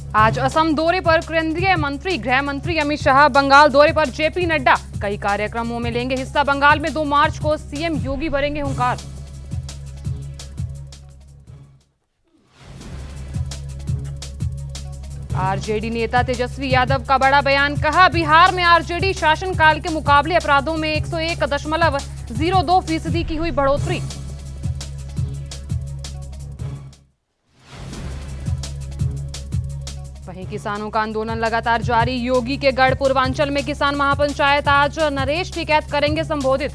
आज असम दौरे पर केंद्रीय मंत्री गृह मंत्री अमित शाह, बंगाल दौरे पर जेपी नड्डा कई कार्यक्रमों में लेंगे हिस्सा। बंगाल में 2 मार्च को सीएम योगी भरेंगे हुंकार। आरजेडी नेता तेजस्वी यादव का बड़ा बयान, कहा बिहार में आरजेडी शासनकाल के मुकाबले अपराधों में 101.02% की हुई बढ़ोतरी। वहीं किसानों का आंदोलन लगातार जारी, योगी के गढ़ पूर्वांचल में किसान महापंचायत, आज नरेश टिकैत करेंगे संबोधित।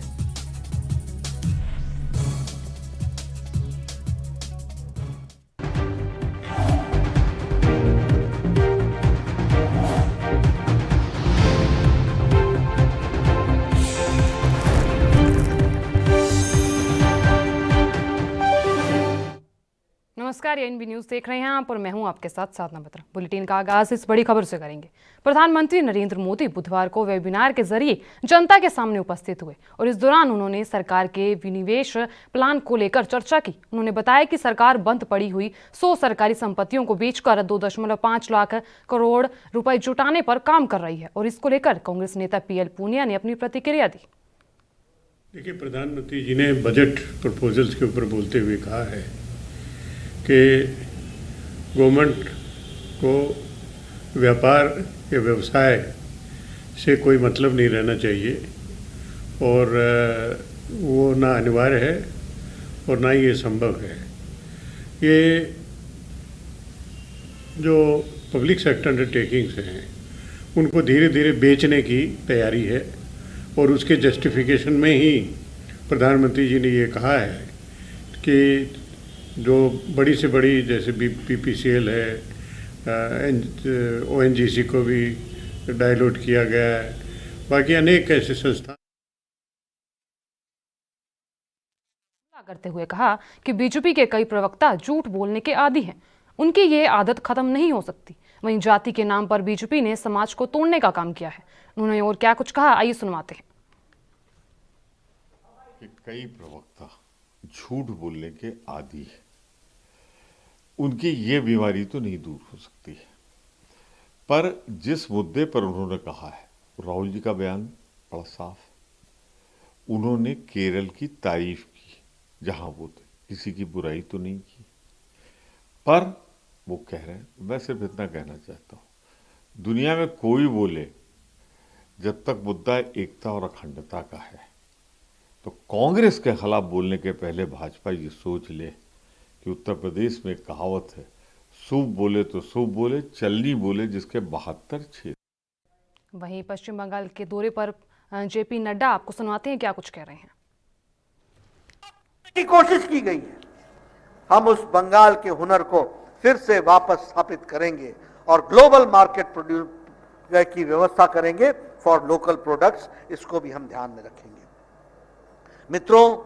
नमस्कार, एएनबी न्यूज देख रहे हैं आप और मैं हूं आपके साथ साधना बत्रा। बुलेटिन का आगाज इस बड़ी खबर से करेंगे। प्रधानमंत्री नरेंद्र मोदी बुधवार को वेबिनार के जरिए जनता के सामने उपस्थित हुए और इस दौरान उन्होंने सरकार के विनिवेश प्लान को लेकर चर्चा की। उन्होंने बताया कि सरकार बंद पड़ी हुई 100 सरकारी संपत्तियों को बेचकर 2.5 लाख करोड़ रुपए जुटाने पर काम कर रही है और इसको लेकर कांग्रेस नेता पीएल पूनिया ने अपनी प्रतिक्रिया दी। देखिए, प्रधानमंत्री जी ने बजट प्रपोजल्स के ऊपर बोलते हुए कहा है कि गवर्नमेंट को व्यापार या व्यवसाय से कोई मतलब नहीं रहना चाहिए और वो ना अनिवार्य है और ना ही ये संभव है। ये जो पब्लिक सेक्टर अंडरटेकिंग्स हैं उनको धीरे धीरे बेचने की तैयारी है और उसके जस्टिफिकेशन में ही प्रधानमंत्री जी ने ये कहा है कि जो बड़ी से बड़ी जैसे बीपीसीएल है, ओएनजीसी को भी डाइल्यूट किया गया है, बाकी अनेक ऐसे संस्थान करते हुए कहा कि बीजेपी के कई प्रवक्ता झूठ बोलने के आदी हैं, उनकी ये आदत खत्म नहीं हो सकती। वहीं जाति के नाम पर बीजेपी ने समाज को तोड़ने का काम किया है। उन्होंने और क्या कुछ कहा, आइए सुनवाते हैं। कई प्रवक्ता झूठ बोलने के आदी है, उनकी ये बीमारी तो नहीं दूर हो सकती है। पर जिस मुद्दे पर उन्होंने कहा है, राहुल जी का बयान बड़ा साफ, उन्होंने केरल की तारीफ की जहां वो थे, किसी की बुराई तो नहीं की। पर वो कह रहे हैं, मैं सिर्फ इतना कहना चाहता हूं, दुनिया में कोई बोले जब तक मुद्दा एकता और अखंडता का है, तो कांग्रेस के खिलाफ बोलने के पहले भाजपा ये सोच ले कि उत्तर प्रदेश में एक कहावत है, सूप बोले तो सूप बोले, चलनी बोले जिसके 72 छेद। वहीं पश्चिम बंगाल के दौरे पर जेपी नड्डा, आपको सुनवाते हैं क्या कुछ कह रहे हैं। की कोशिश की गई है, हम उस बंगाल के हुनर को फिर से वापस स्थापित करेंगे और ग्लोबल मार्केट प्रोड्यूस की व्यवस्था करेंगे फॉर लोकल प्रोडक्ट्स, इसको भी हम ध्यान में रखेंगे। मित्रों,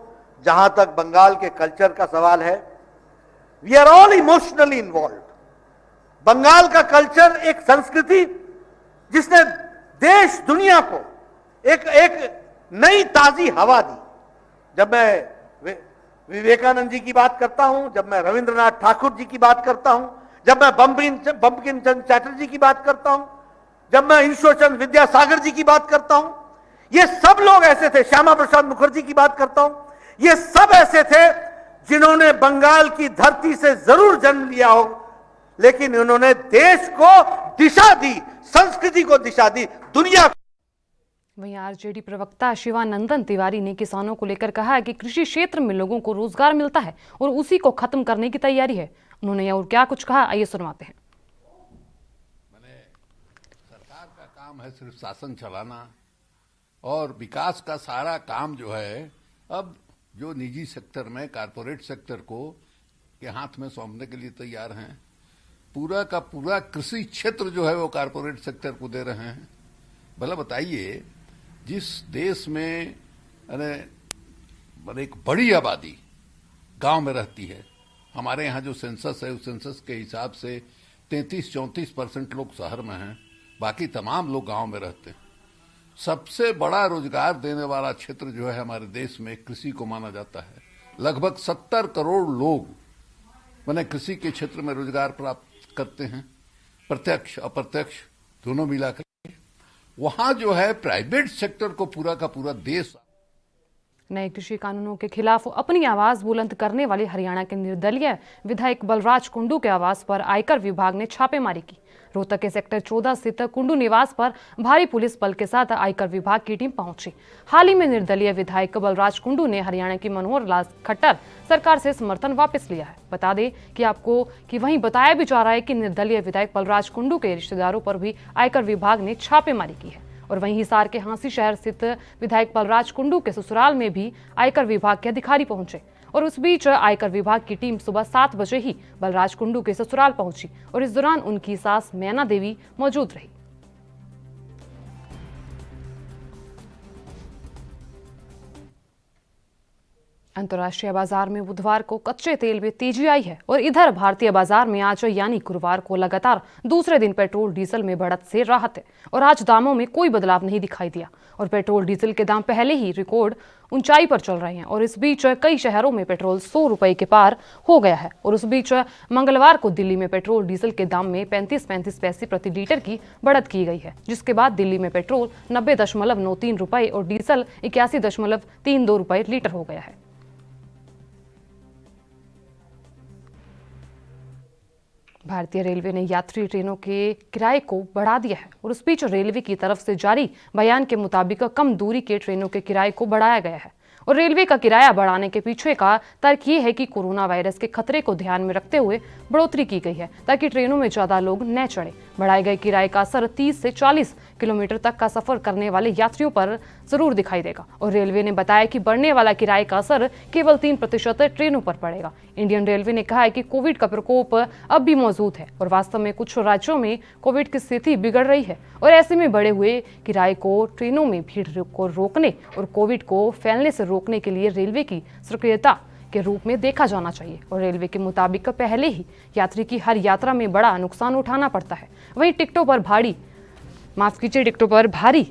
जहां तक बंगाल के कल्चर का सवाल है, we are all emotionally involve. Bengal का कल्चर एक संस्कृति जिसने देश दुनिया को एक नई ताजी हवा दी। जब मैं विवेकानंद जी की बात करता हूं, जब मैं रविंद्रनाथ ठाकुर जी की बात करता हूं, जब मैं बंकिम चंद्र चटर्जी की बात करता हूं, जब मैं ईश्वरचंद्र विद्यासागर जी की बात करता हूं, ये सब लोग ऐसे थे, श्यामा प्रसाद मुखर्जी की बात करता हूं, ये सब ऐसे थे जिन्होंने बंगाल की धरती से जरूर जन्म लिया हो, लेकिन उन्होंने देश को दिशा दी, संस्कृति को दिशा दी, दुनिया को। वहीं आरजेडी प्रवक्ता शिवानंदन तिवारी ने किसानों को लेकर कहा है कि कृषि क्षेत्र में लोगों को रोजगार मिलता है और उसी को खत्म करने की तैयारी है। उन्होंने और क्या कुछ कहा, आइए सुनवाते हैं। सरकार का काम है सिर्फ शासन चलाना और विकास का सारा काम जो है अब जो निजी सेक्टर में, कारपोरेट सेक्टर को के हाथ में सौंपने के लिए तैयार हैं। पूरा का पूरा कृषि क्षेत्र जो है वो कारपोरेट सेक्टर को दे रहे हैं। भला बताइए, जिस देश में एक बड़ी आबादी गांव में रहती है, हमारे यहाँ जो सेंसस है उस सेंसस के हिसाब से 33-34% लोग शहर में हैं, बाकी तमाम लोग गांव में रहते हैं। सबसे बड़ा रोजगार देने वाला क्षेत्र जो है हमारे देश में कृषि को माना जाता है। लगभग 70 करोड़ लोग कृषि के क्षेत्र में रोजगार प्राप्त करते हैं। प्रत्यक्ष अप्रत्यक्ष दोनों मिलाकर वहां जो है प्राइवेट सेक्टर को पूरा का पूरा देश। नए कृषि कानूनों के खिलाफ अपनी आवाज बुलंद करने वाले हरियाणा के निर्दलीय विधायक बलराज कुंडू के आवास पर आयकर विभाग ने छापेमारी की। रोहतक के सेक्टर 14 स्थित कुंडू निवास पर भारी पुलिस बल के साथ आयकर विभाग की टीम पहुंची। हाल ही में निर्दलीय विधायक बलराज कुंडू ने हरियाणा की मनोहर लाल खट्टर सरकार से समर्थन वापस लिया है। बता दें कि आपको कि वहीं बताया भी जा रहा है कि निर्दलीय विधायक बलराज कुंडू के रिश्तेदारों पर भी आयकर विभाग ने छापेमारी की है। और वहीं हिसार के हांसी शहर स्थित विधायक बलराज कुंडू के ससुराल में भी आयकर विभाग के अधिकारी पहुंचे और उस बीच आयकर विभाग की टीम सुबह 7 बजे ही बलराज कुंडू के ससुराल पहुंची और इस दौरान उनकी सास मैना देवी मौजूद रही। अंतर्राष्ट्रीय बाजार में बुधवार को कच्चे तेल में तेजी आई है और इधर भारतीय बाजार में आज यानी गुरुवार को लगातार दूसरे दिन पेट्रोल डीजल में बढ़त से राहत है और आज दामों में कोई बदलाव नहीं दिखाई दिया और पेट्रोल डीजल के दाम पहले ही रिकॉर्ड ऊंचाई पर चल रहे हैं और इस बीच कई शहरों में पेट्रोल 100 रुपए के पार हो गया है। और उस बीच मंगलवार को दिल्ली में पेट्रोल डीजल के दाम में 35 पैसे प्रति लीटर की बढ़त की गई है, जिसके बाद दिल्ली में पेट्रोल 90.93 रुपए और डीजल 81.32 रुपए लीटर हो गया है। भारतीय रेलवे ने यात्री ट्रेनों के किराए को बढ़ा दिया है और उस बीच रेलवे की तरफ से जारी बयान के मुताबिक कम दूरी के ट्रेनों के किराए को बढ़ाया गया है और रेलवे का किराया बढ़ाने के पीछे का तर्क ये है कि कोरोना वायरस के खतरे को ध्यान में रखते हुए बढ़ोतरी की गई है ताकि ट्रेनों में ज्यादा लोग न चढ़े। बढ़ाए गए किराए का असर 30 से 40 किलोमीटर तक का सफर करने वाले यात्रियों पर जरूर दिखाई देगा और रेलवे ने बताया कि बढ़ने वाला किराए का असर केवल 3% ट्रेनों पर पड़ेगा। इंडियन रेलवे ने कहा है कि कोविड का प्रकोप अब भी मौजूद है और वास्तव में कुछ राज्यों में कोविड की स्थिति बिगड़ रही है और ऐसे में बढ़े हुए किराए को ट्रेनों में भीड़ को रोकने और कोविड को फैलने से रोकने के लिए रेलवे की सक्रियता के रूप में देखा जाना चाहिए। और रेलवे के मुताबिक पहले ही यात्री की हर यात्रा में बड़ा नुकसान उठाना पड़ता है, वहीं टिकटों पर भारी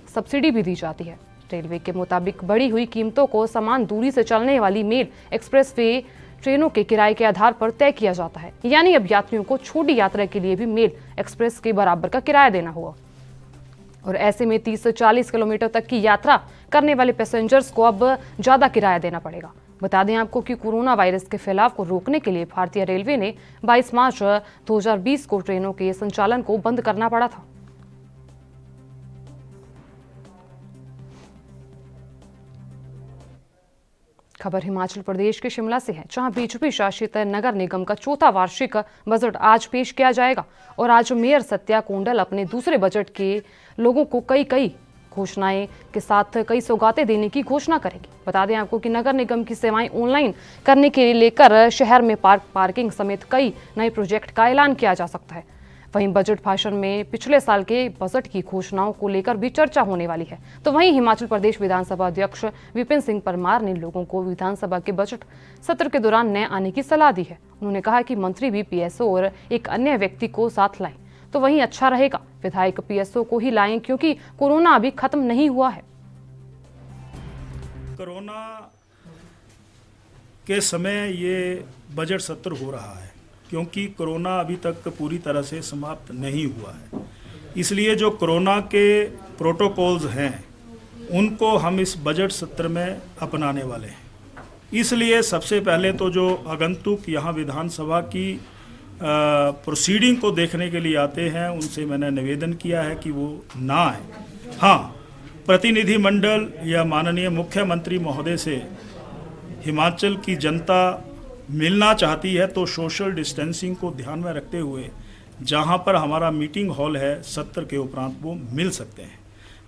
सब्सिडी भी दी जाती है। रेलवे के मुताबिक बढ़ी हुई कीमतों को समान दूरी से चलने वाली मेल एक्सप्रेस वे ट्रेनों के किराए के आधार पर तय किया जाता है, यानी अब यात्रियों को छोटी यात्रा के लिए भी मेल एक्सप्रेस के बराबर का किराया देना होगा और ऐसे में 30 से 40 किलोमीटर तक की यात्रा करने वाले पैसेंजर्स को अब ज्यादा किराया देना पड़ेगा। बता दें आपको कि कोरोना वायरस के फैलाव को रोकने के लिए भारतीय रेलवे ने 22 मार्च 2020 को ट्रेनों के संचालन को बंद करना पड़ा था। खबर हिमाचल प्रदेश के शिमला से है, जहां बीजेपी शासित नगर निगम का चौथा वार्षिक बजट आज पेश किया जाएगा और आज मेयर सत्या कोंडल अपने दूसरे बजट के लोगों को कई घोषणाएं के साथ कई सौगातें देने की घोषणा करेगी। बता दें आपको कि नगर निगम की सेवाएं ऑनलाइन करने के लेकर शहर में पार्किंग समेत कई नए प्रोजेक्ट का ऐलान किया जा सकता है। वहीं बजट भाषण में पिछले साल के बजट की घोषणाओं को लेकर भी चर्चा होने वाली है। तो वहीं हिमाचल प्रदेश विधानसभा अध्यक्ष विपिन सिंह परमार ने लोगों को विधानसभा के बजट सत्र के दौरान न आने की सलाह दी है। उन्होंने कहा कि मंत्री भी पीएसओ और एक अन्य व्यक्ति को साथ लाएं तो वहीं अच्छा रहेगा, विधायक पीएसओ को ही लाएं क्योंकि कोरोना अभी खत्म नहीं हुआ है। कोरोना के समय ये बजट सत्र हो रहा है क्योंकि कोरोना अभी तक पूरी तरह से समाप्त नहीं हुआ है, इसलिए जो कोरोना के प्रोटोकॉल्स हैं उनको हम इस बजट सत्र में अपनाने वाले हैं। इसलिए सबसे पहले तो जो आगंतुक यहाँ विधानसभा की प्रोसीडिंग को देखने के लिए आते हैं उनसे मैंने निवेदन किया है कि वो ना आए। हाँ, प्रतिनिधि मंडल या माननीय मुख्यमंत्री महोदय से हिमाचल की जनता मिलना चाहती है तो सोशल डिस्टेंसिंग को ध्यान में रखते हुए जहां पर हमारा मीटिंग हॉल है सत्र के उपरांत वो मिल सकते हैं।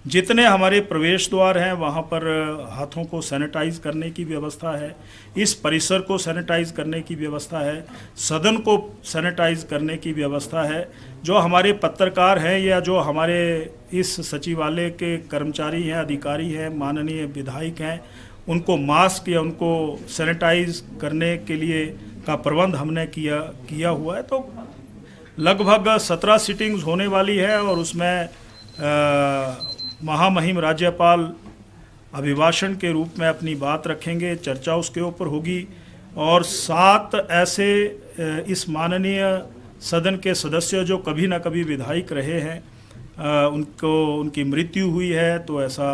जितने हमारे प्रवेश द्वार हैं वहां पर हाथों को सैनिटाइज करने की व्यवस्था है, इस परिसर को सैनिटाइज करने की व्यवस्था है, सदन को सैनिटाइज करने की व्यवस्था है। जो हमारे पत्रकार हैं या जो हमारे इस सचिवालय के कर्मचारी हैं, अधिकारी हैं, माननीय विधायक हैं, उनको मास्क या उनको सैनिटाइज करने के लिए का प्रबंध हमने किया हुआ है। तो लगभग 17 सिटिंग्स होने वाली है और उसमें महामहिम राज्यपाल अभिभाषण के रूप में अपनी बात रखेंगे, चर्चा उसके ऊपर होगी और 7 ऐसे इस माननीय सदन के सदस्य जो कभी ना कभी विधायक रहे हैं, उनकी मृत्यु हुई है तो ऐसा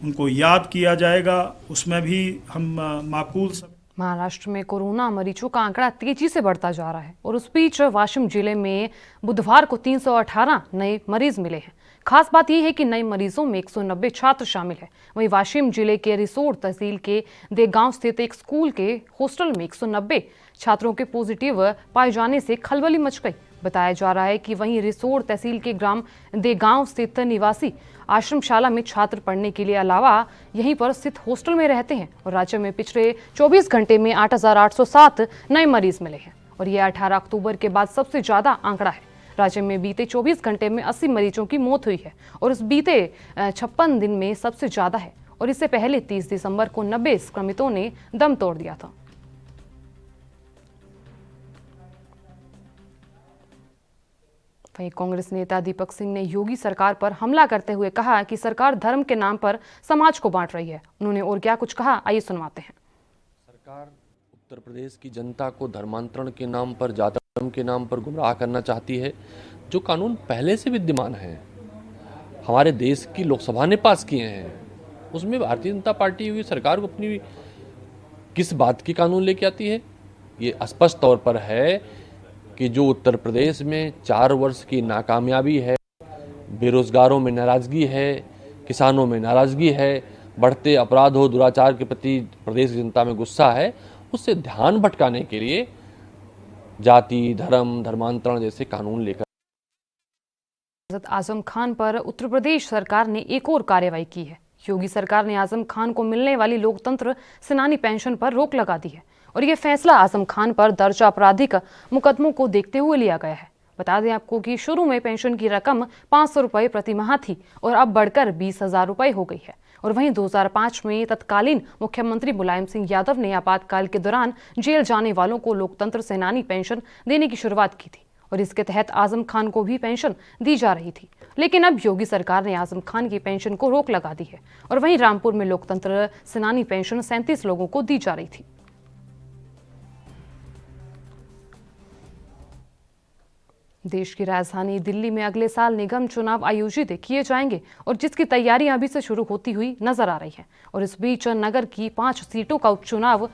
उनको याद किया जाएगा, उसमें भी हम माकूल। महाराष्ट्र में कोरोना मरीजों का आंकड़ा तेजी से बढ़ता जा रहा है और उस बीच वाशिम जिले में बुधवार को 318 नए मरीज मिले हैं। खास बात यह है कि नए मरीजों में 190 छात्र शामिल हैं। वहीं वाशिम जिले के रिसोड तहसील के देगांव स्थित एक स्कूल के हॉस्टल में 190 छात्रों के पॉजिटिव पाए जाने से खलबली मच गई। बताया जा रहा है कि वहीं रिसोड तहसील के ग्राम देगांव स्थित निवासी आश्रमशाला में छात्र पढ़ने के लिए अलावा यहीं पर स्थित हॉस्टल में रहते हैं और राज्य में पिछले 24 घंटे में 8,807 नए मरीज मिले हैं और ये 18 अक्टूबर के बाद सबसे ज्यादा आंकड़ा है। राज्य में बीते 24 घंटे में 80 मरीजों की मौत हुई है और इस बीते 56 दिन में सबसे ज्यादा है और इससे पहले 30 दिसंबर को 90 संक्रमितों ने दम तोड़ दिया था। वहीं कांग्रेस नेता दीपक सिंह ने योगी सरकार पर हमला करते हुए कहा कि सरकार धर्म के नाम पर समाज को बांट रही है। उन्होंने और क्या कुछ कहा, आइए सुनवाते हैं। सरकार उत्तर प्रदेश की जनता को धर्मांतरण के नाम पर, जाति धर्म के नाम पर गुमराह करना चाहती है। जो कानून पहले से विद्यमान है, हमारे देश की लोकसभा ने पास किए हैं, उसमें भारतीय जनता पार्टी हुई सरकार को अपनी किस बात की कानून लेके आती है। ये स्पष्ट तौर पर है कि जो उत्तर प्रदेश में 4 वर्ष की नाकामयाबी है, बेरोजगारों में नाराजगी है, किसानों में नाराजगी है, बढ़ते अपराधों दुराचार के प्रति प्रदेश की जनता में गुस्सा है, उससे ध्यान भटकाने के लिए जाति धर्म धर्मांतरण जैसे कानून लेकर आजम खान पर उत्तर प्रदेश सरकार ने एक और कार्रवाई की है। योगी सरकार ने आजम खान को मिलने वाली लोकतंत्र सेनानी पेंशन पर रोक लगा दी है और यह फैसला आजम खान पर दर्ज आपराधिक मुकदमों को देखते हुए लिया गया है। बता दें आपको कि शुरू में पेंशन की रकम 500 रुपये प्रति माह थी और अब बढ़कर 20,000 रुपये हो गई है। और वहीं 2005 में तत्कालीन मुख्यमंत्री मुलायम सिंह यादव ने आपातकाल के दौरान जेल जाने वालों को लोकतंत्र सेनानी पेंशन देने की शुरुआत की थी और इसके तहत आजम खान को भी पेंशन दी जा रही थी। लेकिन अब योगी सरकार ने आजम खान की पेंशन को रोक लगा दी है और वहीं रामपुर में लोकतंत्र सेनानी पेंशन 37 लोगों को दी जा रही थी। देश की राजधानी दिल्ली में अगले साल निगम चुनाव आयोजित किए जाएंगे और जिसकी तैयारियां अभी से शुरू होती हुई नजर आ रही हैं। और इस बीच नगर की 5 सीटों का उपचुनाव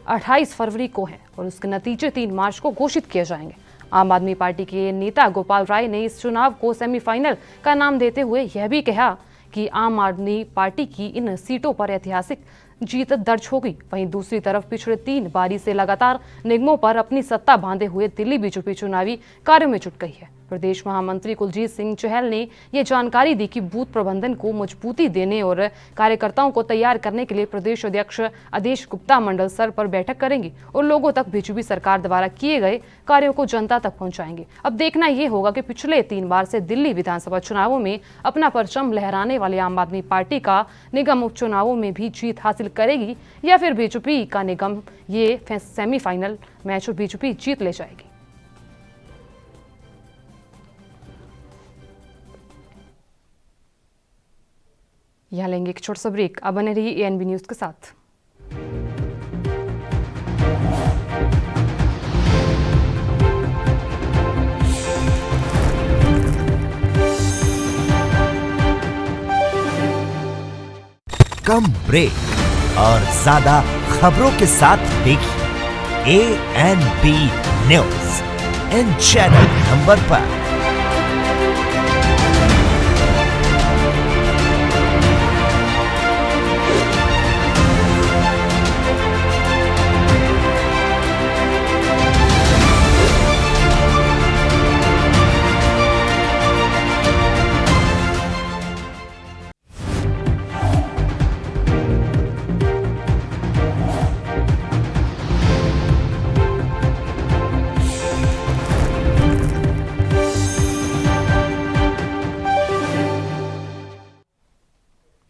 28 फरवरी को है और उसके नतीजे 3 मार्च को घोषित किए जाएंगे। आम आदमी पार्टी के नेता गोपाल राय ने इस चुनाव को सेमीफाइनल का नाम देते हुए यह भी कहा कि आम आदमी पार्टी की इन सीटों पर ऐतिहासिक जीत दर्ज होगी। वहीं दूसरी तरफ पिछले 3 बारी से लगातार निगमों पर अपनी सत्ता बांधे हुए दिल्ली बीजेपी चुनावी कार्यों में जुट गई है। प्रदेश महामंत्री कुलजीत सिंह चहल ने यह जानकारी दी कि बूथ प्रबंधन को मजबूती देने और कार्यकर्ताओं को तैयार करने के लिए प्रदेश अध्यक्ष आदेश गुप्ता मंडल स्तर पर बैठक करेंगे और लोगों तक बीजेपी सरकार द्वारा किए गए कार्यों को जनता तक पहुंचाएंगे। अब देखना यह होगा कि पिछले 3 बार से दिल्ली विधानसभा चुनावों में अपना परचम लहराने वाली आम आदमी पार्टी का निगम उपचुनावों में भी जीत हासिल करेगी या फिर बीजेपी का निगम ये सेमीफाइनल मैच बीजेपी जीत ले जाएगी। यहाँ लेंगे एक छोटा सा ब्रेक। अब बने रहिए एएनबी न्यूज के साथ। कम ब्रेक और ज्यादा खबरों के साथ देखिए ANB news in channel number पर।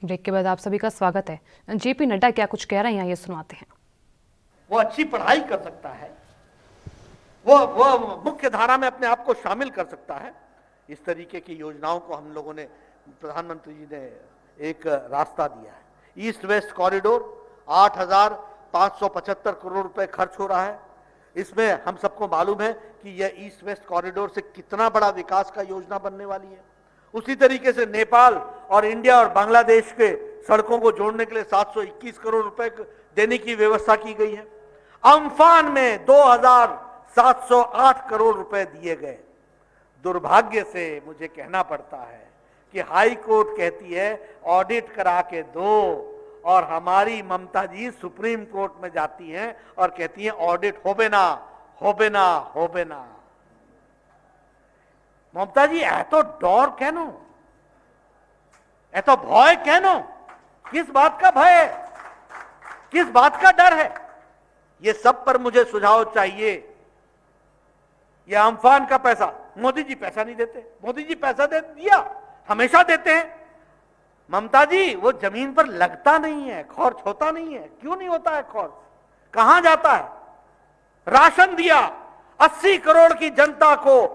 ब्रेक के बाद आप सभी का स्वागत है। जेपी नड्डा क्या कुछ कह रहे हैं, ये सुनाते हैं। वो अच्छी पढ़ाई कर सकता है, वो मुख्य धारा में अपने आप को शामिल कर सकता है। इस तरीके की योजनाओं को हम लोगों ने, प्रधानमंत्री जी ने एक रास्ता दिया है। ईस्ट वेस्ट कॉरिडोर 8,575 करोड़ रुपए खर्च हो रहा है। इसमें हम सबको मालूम है कि यह ईस्ट वेस्ट कॉरिडोर से कितना बड़ा विकास का योजना बनने वाली है। उसी तरीके से नेपाल और इंडिया और बांग्लादेश के सड़कों को जोड़ने के लिए 721 करोड़ रुपए देने की व्यवस्था की गई है। अम्फान में 2708 करोड़ रुपए दिए गए। दुर्भाग्य से मुझे कहना पड़ता है कि हाई कोर्ट कहती है ऑडिट करा के दो, और हमारी ममता जी सुप्रीम कोर्ट में जाती हैं और कहती हैं ऑडिट होबे ना होबे ना होबे ना। ममता जी है तो डर कहनो, है तो भय कहनो, किस बात का भय है, किस बात का डर है? ये सब पर मुझे सुझाव चाहिए। ये अम्फान का पैसा, मोदी जी पैसा नहीं देते, मोदी जी पैसा दे दिया, हमेशा देते हैं। ममता जी वो जमीन पर लगता नहीं है, खर्च होता नहीं है। क्यों नहीं होता है खर्च? कहां जाता है? राशन दिया 80 करोड़ की जनता को,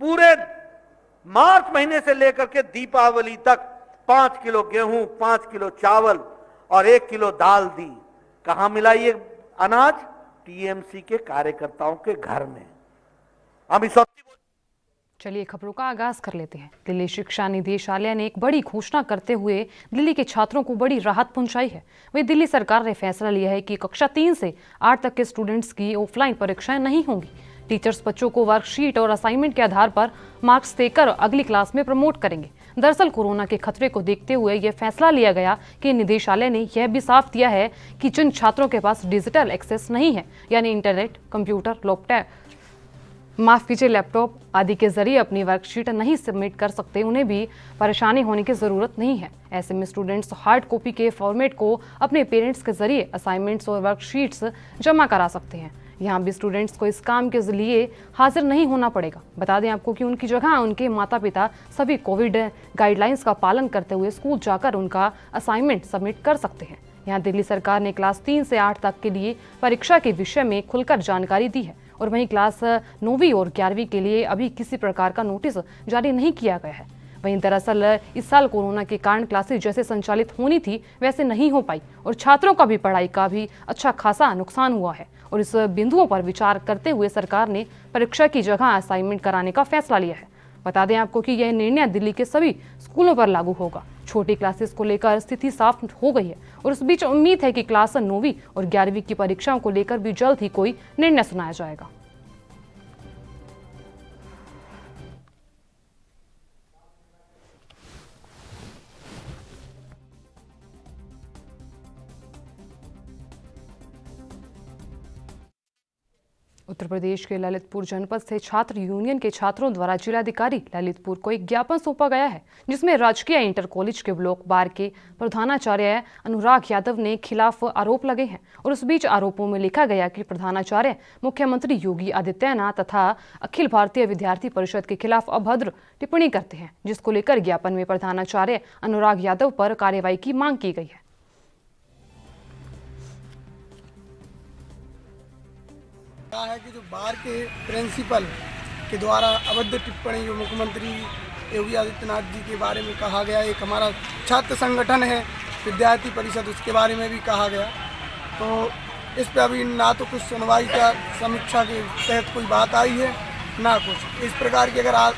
पूरे मार्च महीने से लेकर के दीपावली तक 5 किलो गेहूं, 5 किलो चावल और 1 किलो दाल दी। कहां मिला ये अनाज? टीएमसी के कार्यकर्ताओं के घर में। हम इस चलिए खबरों का आगाज कर लेते हैं। दिल्ली शिक्षा निदेशालय ने एक बड़ी घोषणा करते हुए दिल्ली के छात्रों को बड़ी राहत पहुंचाई है। वही दिल्ली सरकार ने फैसला लिया है कि कक्षा 3 से 8 तक के स्टूडेंट्स की ऑफलाइन परीक्षाएं नहीं होंगी। टीचर्स बच्चों को वर्कशीट और असाइनमेंट के आधार पर मार्क्स देकर अगली क्लास में प्रमोट करेंगे। दरअसल कोरोना के खतरे को देखते हुए यह फैसला लिया गया कि निदेशालय ने यह भी साफ किया है कि जिन छात्रों के पास डिजिटल एक्सेस नहीं है, यानी इंटरनेट, कंप्यूटर, लैपटॉप आदि के जरिए अपनी वर्कशीट नहीं सबमिट कर सकते, उन्हें भी परेशानी होने की जरूरत नहीं है। ऐसे में स्टूडेंट्स हार्ड कॉपी के फॉर्मेट को अपने पेरेंट्स के जरिए असाइनमेंट्स और वर्कशीट्स जमा करा सकते हैं। यहाँ भी स्टूडेंट्स को इस काम के लिए हाजिर नहीं होना पड़ेगा। बता दें आपको कि उनकी जगह उनके माता पिता सभी कोविड गाइडलाइंस का पालन करते हुए स्कूल जाकर उनका असाइनमेंट सबमिट कर सकते हैं। यहाँ दिल्ली सरकार ने क्लास 3 से 8 तक के लिए परीक्षा के विषय में खुलकर जानकारी दी है, और वहीं क्लास 9वीं और 11वीं के लिए अभी किसी प्रकार का नोटिस जारी नहीं किया गया है। वहीं दरअसल इस साल कोरोना के कारण क्लासेस जैसे संचालित होनी थी वैसे नहीं हो पाई, और छात्रों का भी पढ़ाई का भी अच्छा खासा नुकसान हुआ है। और इस बिंदुओं पर विचार करते हुए सरकार ने परीक्षा की जगह असाइनमेंट कराने का फैसला लिया है। बता दें आपको कि यह निर्णय दिल्ली के सभी स्कूलों पर लागू होगा। छोटी क्लासेस को लेकर स्थिति साफ हो गई है, और इस बीच उम्मीद है कि क्लास 9वीं और 11वीं की परीक्षाओं को लेकर भी जल्द ही कोई निर्णय सुनाया जाएगा। उत्तर प्रदेश के ललितपुर जनपद से छात्र यूनियन के छात्रों द्वारा जिलाधिकारी ललितपुर को एक ज्ञापन सौंपा गया है, जिसमें राजकीय इंटर कॉलेज के ब्लॉक बार के प्रधानाचार्य अनुराग यादव ने खिलाफ आरोप लगे हैं। और उस बीच आरोपों में लिखा गया कि प्रधानाचार्य मुख्यमंत्री योगी आदित्यनाथ तथा अखिल भारतीय विद्यार्थी परिषद के खिलाफ अभद्र टिप्पणी करते हैं, जिसको लेकर ज्ञापन में प्रधानाचार्य अनुराग यादव पर कार्रवाई की मांग की गई है। है कि जो बार के प्रिंसिपल के द्वारा अभद्र टिप्पणी जो मुख्यमंत्री योगी आदित्यनाथ जी के बारे में कहा गया, एक हमारा छात्र संगठन है विद्यार्थी परिषद, उसके बारे में भी कहा गया, तो इस पर अभी ना तो कुछ सुनवाई का समीक्षा के तहत कोई बात आई है ना कुछ। इस प्रकार की अगर अब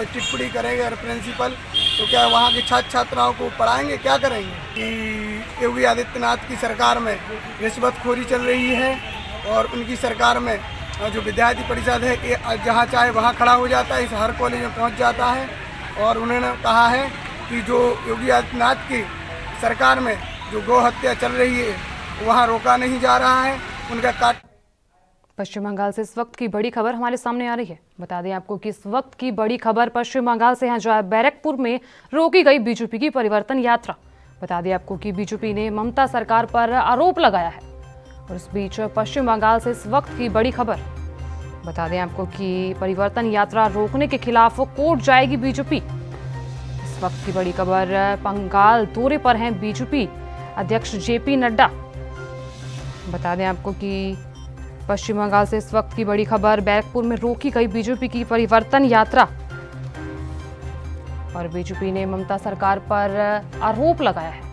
टिप्पणी करेंगे अगर प्रिंसिपल, तो क्या वहाँ के छात्र छात्राओं को पढ़ाएंगे, क्या करेंगे? कि योगी आदित्यनाथ की सरकार में रिश्वतखोरी चल रही है, और उनकी सरकार में जो विद्यार्थी परिषद है जहाँ चाहे वहाँ खड़ा हो जाता है, इस हर कॉलेज में पहुँच जाता है। और उन्होंने कहा है कि जो योगी आदित्यनाथ की सरकार में जो गौ हत्या चल रही है वहाँ रोका नहीं जा रहा है, उनका काट। पश्चिम बंगाल से इस वक्त की बड़ी खबर हमारे सामने आ रही है। बता दें आपको कि इस वक्त की बड़ी खबर पश्चिम बंगाल से यहाँ बैरकपुर में रोकी गई बीजेपी की परिवर्तन यात्रा। बता दें आपको कि बीजेपी ने ममता सरकार पर आरोप लगाया है, और इस बीच पश्चिम बंगाल से इस वक्त की बड़ी खबर। बता दें आपको कि परिवर्तन यात्रा रोकने के खिलाफ कोर्ट जाएगी बीजेपी। इस वक्त की बड़ी खबर, बंगाल दौरे पर हैं बीजेपी अध्यक्ष जेपी नड्डा। बता दें आपको कि पश्चिम बंगाल से इस वक्त की बड़ी खबर, बैरकपुर में रोकी गई बीजेपी की परिवर्तन यात्रा, और बीजेपी ने ममता सरकार पर आरोप लगाया है।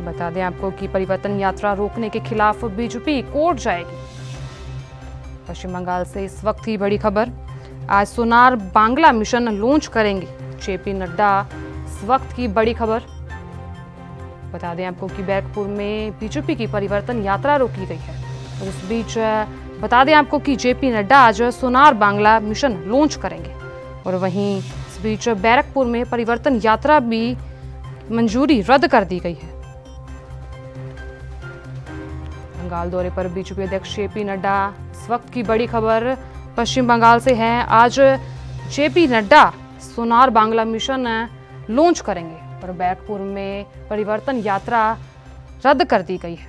बता दें आपको कि परिवर्तन यात्रा रोकने के खिलाफ बीजेपी कोर्ट जाएगी। पश्चिम बंगाल से इस वक्त की बड़ी खबर, आज सोनार बांग्ला मिशन लॉन्च करेंगे जेपी नड्डा। इस वक्त की बड़ी खबर, बता दें आपको कि बैरकपुर में बीजेपी की परिवर्तन यात्रा रोकी गई है और इस बीच बता दें आपको कि जेपी नड्डा आज सोनार बांग्ला मिशन लॉन्च करेंगे और वहीं इस बीच बैरकपुर में परिवर्तन यात्रा भी मंजूरी रद्द कर दी गई है। बंगाल दौरे पर बीजेपी अध्यक्ष जेपी नड्डा, इस वक्त की बड़ी खबर पश्चिम बंगाल से है। आज JP Nadda Sonar Bangla mission launch करेंगे और बैरकपुर में परिवर्तन यात्रा रद्द कर दी गई है।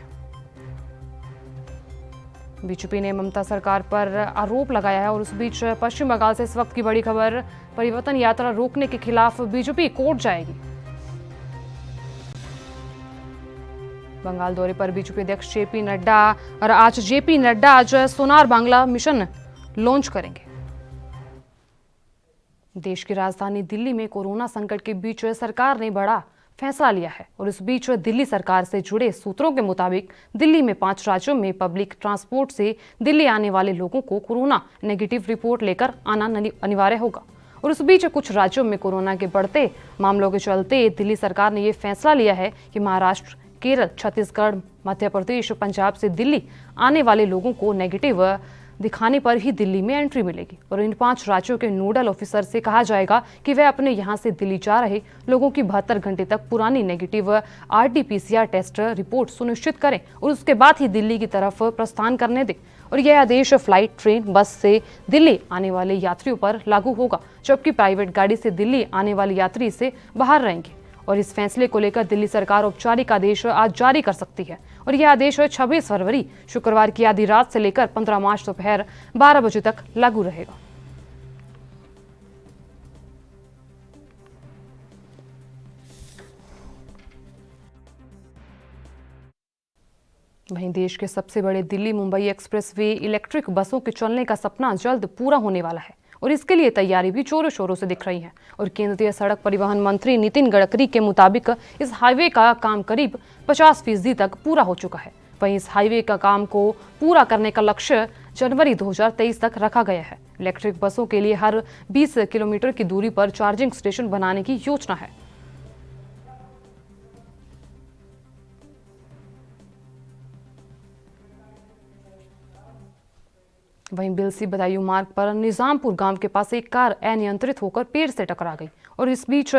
बीजेपी ने ममता सरकार पर आरोप लगाया है और उस बीच पश्चिम बंगाल से इस वक्त की बड़ी खबर, परिवर्तन यात्रा रोकने के खिलाफ बीजेपी कोर्ट जाएगी। बंगाल दौरे पर बीजेपी अध्यक्ष जेपी नड्डा और आज जेपी नड्डा आज सोनार बांग्ला मिशन लॉन्च करेंगे। देश की राजधानी दिल्ली में कोरोना संकट के बीच सरकार ने बड़ा फैसला लिया है और इस बीच दिल्ली सरकार से जुड़े सूत्रों के मुताबिक दिल्ली में 5 राज्यों में पब्लिक ट्रांसपोर्ट से दिल्ली आने वाले लोगों को कोरोना नेगेटिव रिपोर्ट लेकर आना अनिवार्य होगा। और उस बीच कुछ राज्यों में कोरोना के बढ़ते मामलों के चलते दिल्ली सरकार ने यह फैसला लिया है कि महाराष्ट्र, केरल, छत्तीसगढ़, मध्य प्रदेश, पंजाब से दिल्ली आने वाले लोगों को नेगेटिव दिखाने पर ही दिल्ली में एंट्री मिलेगी और इन 5 राज्यों के नोडल ऑफिसर से कहा जाएगा कि वे अपने यहां से दिल्ली जा रहे लोगों की 72 घंटे तक पुरानी नेगेटिव RT-PCR टेस्ट रिपोर्ट सुनिश्चित करें और उसके बाद ही दिल्ली की तरफ प्रस्थान करने दें। और यह आदेश फ्लाइट, ट्रेन, बस से दिल्ली आने वाले यात्रियों पर लागू होगा, जबकि प्राइवेट गाड़ी से दिल्ली आने वाले यात्री इससे बाहर रहेंगे। और इस फैसले को लेकर दिल्ली सरकार औपचारिक आदेश आज जारी कर सकती है और यह आदेश 26 फरवरी शुक्रवार की आधी रात से लेकर 15 मार्च दोपहर 12 बजे तक लागू रहेगा। वहीं देश के सबसे बड़े दिल्ली मुंबई एक्सप्रेसवे इलेक्ट्रिक बसों के चलने का सपना जल्द पूरा होने वाला है और इसके लिए तैयारी भी जोरों शोरों से दिख रही है। और केंद्रीय सड़क परिवहन मंत्री नितिन गडकरी के मुताबिक इस हाईवे का काम करीब 50% तक पूरा हो चुका है। वहीं इस हाईवे का काम को पूरा करने का लक्ष्य जनवरी 2023 तक रखा गया है। इलेक्ट्रिक बसों के लिए हर 20 किलोमीटर की दूरी पर चार्जिंग स्टेशन बनाने की योजना है। वहीं बिलसी बदायूं मार्ग पर निजामपुर गांव के पास एक कार अनियंत्रित होकर पेड़ से टकरा गई और इस बीच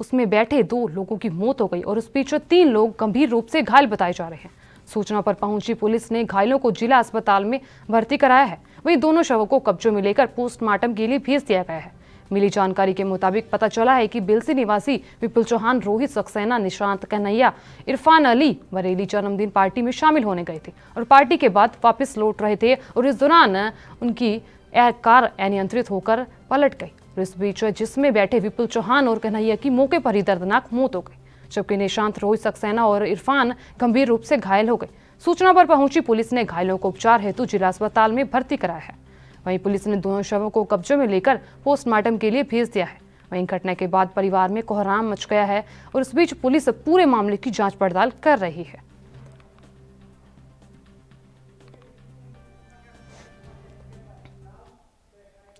उसमें बैठे 2 लोगों की मौत हो गई और उस बीच 3 लोग गंभीर रूप से घायल बताए जा रहे हैं। सूचना पर पहुंची पुलिस ने घायलों को जिला अस्पताल में भर्ती कराया है। वहीं दोनों शवों को कब्जे में लेकर पोस्टमार्टम के लिए भेज दिया गया है। मिली जानकारी के मुताबिक पता चला है कि बिलसी निवासी विपुल चौहान, रोहित सक्सेना, निशांत कन्हैया, इरफान अली बरेली जन्मदिन पार्टी में शामिल होने गए थे और पार्टी के बाद वापस लौट रहे थे और इस दौरान उनकी कार अनियंत्रित होकर पलट गई और इस बीच जिसमें बैठे विपुल चौहान और कन्हैया की मौके पर ही दर्दनाक मौत हो गई, जबकि निशांत, रोहित सक्सेना और इरफान गंभीर रूप से घायल हो गए। सूचना पर पहुंची पुलिस ने घायलों को उपचार हेतु जिला अस्पताल में भर्ती कराया है। वहीं पुलिस ने दोनों शवों को कब्जे में लेकर पोस्टमार्टम के लिए भेज दिया है। वहीं घटना के बाद परिवार में कोहराम मच गया है और इस बीच पुलिस पूरे मामले की जांच पड़ताल कर रही है।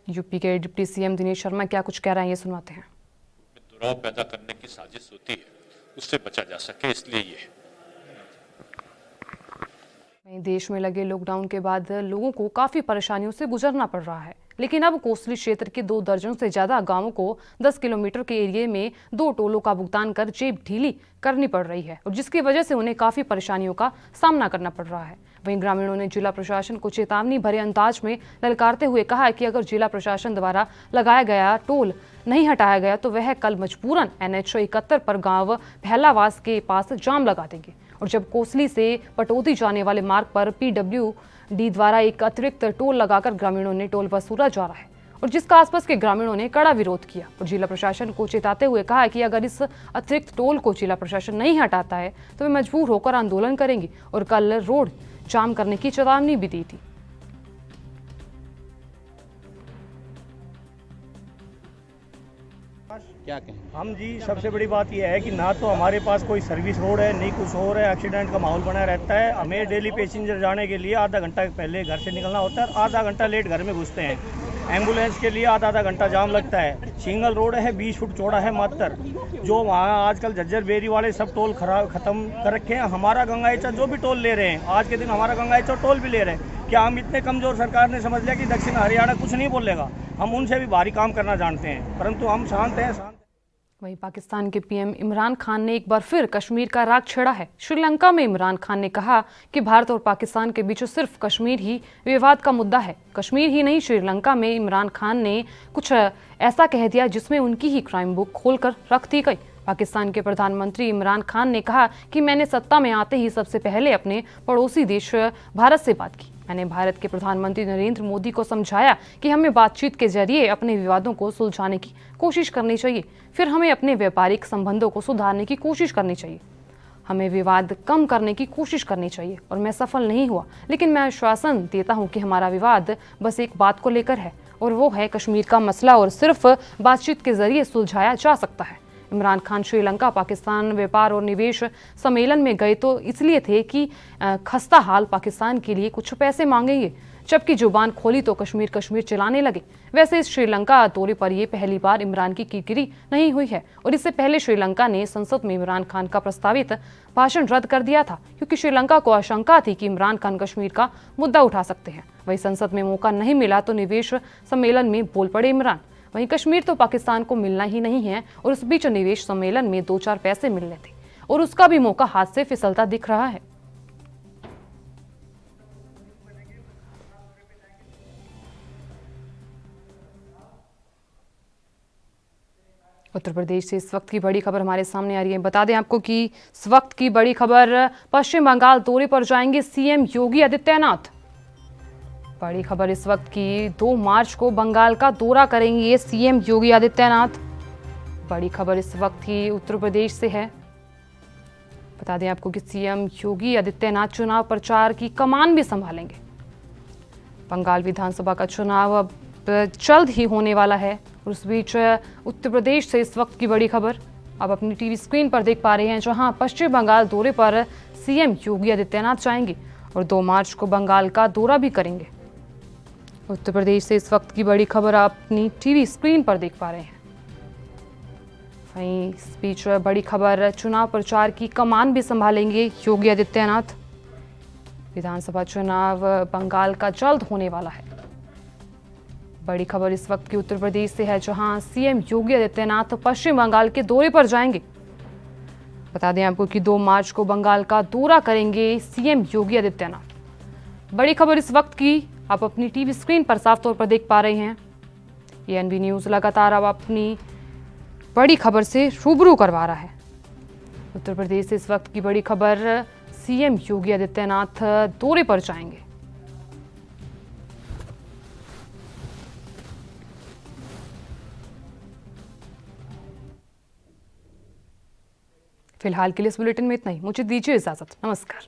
यूपी के डिप्टी सीएम दिनेश शर्मा क्या कुछ कह रहे हैं, ये सुनवाते हैं। दुराव पैदा करने की साजिश होती है, उससे बचा जा सके, इसलिए ये देश में लगे लॉकडाउन के बाद लोगों को काफी परेशानियों से गुजरना पड़ रहा है, लेकिन अब कोसली क्षेत्र के 2 दर्जन से ज्यादा गांवों को 10 किलोमीटर के एरिया में 2 टोलों का भुगतान कर जेब ढीली करनी पड़ रही है और जिसकी वजह से उन्हें काफी परेशानियों का सामना करना पड़ रहा है। वहीं ग्रामीणों ने जिला प्रशासन को चेतावनी भरे अंदाज में ललकारते हुए कहा है कि अगर जिला प्रशासन द्वारा लगाया गया टोल नहीं हटाया गया तो वह कल मजबूरन NH 71 पर गांव पहलावास के पास जाम लगा देंगे। और जब कोसली से पटौदी जाने वाले मार्ग पर PWD द्वारा एक अतिरिक्त टोल लगाकर ग्रामीणों ने टोल वसूला जा रहा है और जिसका आसपास के ग्रामीणों ने कड़ा विरोध किया और जिला प्रशासन को चेताते हुए कहा कि अगर इस अतिरिक्त टोल को जिला प्रशासन नहीं हटाता है तो वे मजबूर होकर आंदोलन करेंगे और कल रोड जाम करने की चेतावनी भी दी थी। क्या कहें? हम जी सबसे बड़ी बात यह है कि ना तो हमारे पास कोई सर्विस रोड है, नहीं कुछ और है, एक्सीडेंट का माहौल बना रहता है। हमें डेली पैसेंजर जाने के लिए आधा घंटा पहले घर से निकलना होता है, आधा घंटा लेट घर में घुसते हैं। एम्बुलेंस के लिए आधा घंटा जाम लगता है। सिंगल रोड है, 20 फुट चौड़ा है मात्र। जो वहाँ आजकल झज्जर बेरी वाले सब टोल खत्म कर रखे हैं। हमारा गंगाईचा जो भी टोल ले रहे हैं, आज के दिन हमारा गंगाईचा टोल भी ले रहे हैं। क्या हम इतने कमजोर? सरकार ने समझ लिया कि दक्षिण हरियाणा कुछ नहीं बोलेगा। हम उनसे भी भारी काम करना जानते हैं, परंतु हम शांत हैं। वहीं पाकिस्तान के पीएम इमरान खान ने एक बार फिर कश्मीर का राग छेड़ा है। श्रीलंका में इमरान खान ने कहा कि भारत और पाकिस्तान के बीच सिर्फ कश्मीर ही विवाद का मुद्दा है। कश्मीर ही नहीं, श्रीलंका में इमरान खान ने कुछ ऐसा कह दिया जिसमें उनकी ही क्राइम बुक खोलकर रख दी गई। पाकिस्तान के प्रधानमंत्री इमरान खान ने कहा कि मैंने सत्ता में आते ही सबसे पहले अपने पड़ोसी देश भारत से बात की। मैंने भारत के प्रधानमंत्री नरेंद्र मोदी को समझाया कि हमें बातचीत के जरिए अपने विवादों को सुलझाने की कोशिश करनी चाहिए। फिर हमें अपने व्यापारिक संबंधों को सुधारने की कोशिश करनी चाहिए। हमें विवाद कम करने की कोशिश करनी चाहिए और मैं सफल नहीं हुआ, लेकिन मैं आश्वासन देता हूं कि हमारा विवाद बस एक बात को लेकर है और वो है कश्मीर का मसला, और सिर्फ बातचीत के जरिए सुलझाया जा सकता है। इमरान खान श्रीलंका पाकिस्तान व्यापार और निवेश सम्मेलन में गए तो इसलिए थे कि खस्ता हाल पाकिस्तान के लिए कुछ पैसे मांगेंगे, जबकि जुबान खोली तो कश्मीर कश्मीर चलाने लगे। वैसे इस श्रीलंका दौरे पर यह पहली बार इमरान की किरकिरी नहीं हुई है और इससे पहले श्रीलंका ने संसद में इमरान खान का प्रस्तावित भाषण रद्द कर दिया था, क्योंकि श्रीलंका को आशंका थी कि इमरान खान कश्मीर का मुद्दा उठा सकते हैं। वहीं संसद में मौका नहीं मिला तो निवेश सम्मेलन में बोल पड़े इमरान। वहीं कश्मीर तो पाकिस्तान को मिलना ही नहीं है और उस बीच निवेश सम्मेलन में 2-4 पैसे मिलने थे और उसका भी मौका हाथ से फिसलता दिख रहा है। उत्तर प्रदेश से इस वक्त की बड़ी खबर हमारे सामने आ रही है। बता दें आपको कि इस वक्त की बड़ी खबर, पश्चिम बंगाल दौरे पर जाएंगे सीएम योगी आदित्यनाथ। बड़ी खबर इस वक्त की, 2 मार्च को बंगाल का दौरा करेंगे सीएम योगी आदित्यनाथ। बड़ी खबर इस वक्त की उत्तर प्रदेश से है। बता दें आपको कि सीएम योगी आदित्यनाथ चुनाव प्रचार की कमान भी संभालेंगे। बंगाल विधानसभा का चुनाव अब जल्द ही होने वाला है और उस बीच उत्तर प्रदेश से इस वक्त की बड़ी खबर आप अपनी टीवी स्क्रीन पर देख पा रहे हैं, जहां पश्चिम बंगाल दौरे पर सीएम योगी आदित्यनाथ जाएंगे और 2 मार्च को बंगाल का दौरा भी करेंगे। उत्तर प्रदेश से इस वक्त की बड़ी खबर आप अपनी टीवी स्क्रीन पर देख पा रहे हैं। वहीं इस बीच बड़ी खबर, चुनाव प्रचार की कमान भी संभालेंगे योगी आदित्यनाथ। विधानसभा चुनाव बंगाल का जल्द होने वाला है। बड़ी खबर इस वक्त की उत्तर प्रदेश से है, जहां सीएम योगी आदित्यनाथ पश्चिम बंगाल के दौरे पर जाएंगे। बता दें आपको कि 2 मार्च को बंगाल का दौरा करेंगे सीएम योगी आदित्यनाथ। बड़ी खबर इस वक्त की आप अपनी टीवी स्क्रीन पर साफ तौर पर देख पा रहे हैं। एएनबी न्यूज़ लगातार अब अपनी बड़ी खबर से रूबरू करवा रहा है। उत्तर प्रदेश से इस वक्त की बड़ी खबर, सीएम योगी आदित्यनाथ दौरे पर जाएंगे। फिलहाल के लिए इस बुलेटिन में इतना ही। मुझे दीजिए इजाजत। नमस्कार।